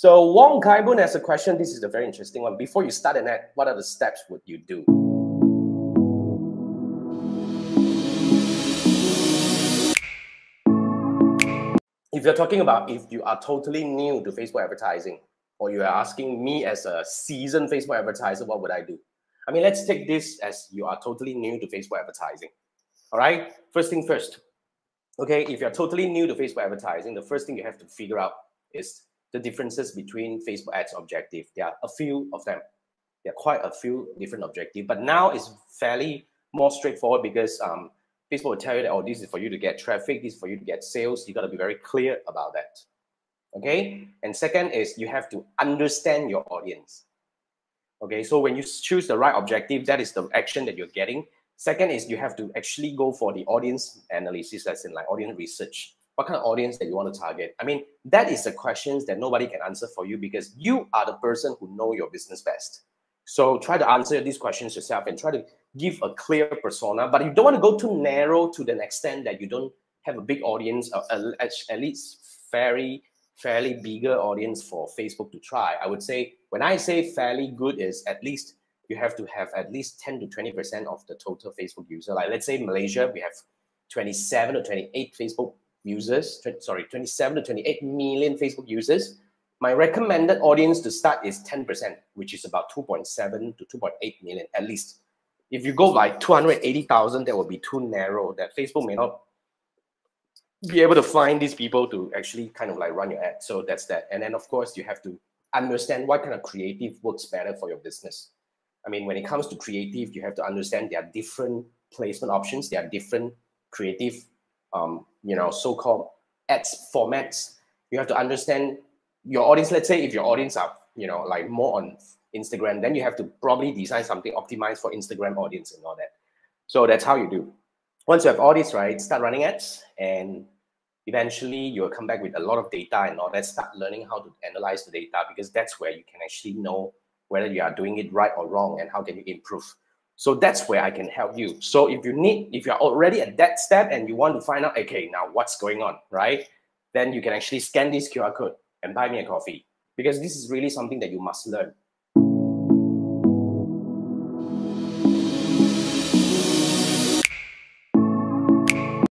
So Wong Kai-Boon has a question. This is a very interesting one. Before you start an ad, what are the steps would you do? If you're talking about if you are totally new to Facebook advertising, or you are asking me as a seasoned Facebook advertiser, what would I do? I mean, let's take this as you are totally new to Facebook advertising. All right, first thing first. Okay, if you're totally new to Facebook advertising, the first thing you have to figure out is the differences between Facebook ads objective. There are a few of them. There are quite a few different objectives, but now it's fairly more straightforward because Facebook will tell you that, oh, this is for you to get traffic, this is for you to get sales. You got to be very clear about that. Okay, and second is you have to understand your audience. Okay, so when you choose the right objective, that is the action that you're getting. Second is you have to actually go for the audience analysis, as in like audience research. What kind of audience that you want to target? I mean, that is the questions that nobody can answer for you because you are the person who know your business best. So try to answer these questions yourself and try to give a clear persona, but you don't want to go too narrow to the extent that you don't have a big audience, at least fairly bigger audience for Facebook to try. I would say when I say fairly good is at least you have to have at least 10 to 20% of the total Facebook user. Like let's say Malaysia, we have 27 or 28 Facebook users, 27 to 28 million Facebook users. My recommended audience to start is 10%, which is about 2.7 to 2.8 million at least. If you go like 280,000, that will be too narrow. That Facebook may not be able to find these people to actually kind of like run your ad. So that's that. And then of course you have to understand what kind of creative works better for your business. I mean, when it comes to creative, you have to understand there are different placement options. There are different creative, so-called ads formats. You have to understand your audience. Let's say if your audience are, like more on Instagram, then you have to probably design something optimized for Instagram audience and all that. So that's how you do. Once you have all this, right, start running ads, and eventually you'll come back with a lot of data and all that. Start learning how to analyze the data, because that's where you can actually know whether you are doing it right or wrong and how can you improve. So that's where I can help you. So if you're already at that step and you want to find out, okay, now what's going on, right? Then you can actually scan this QR code and buy me a coffee, because this is really something that you must learn.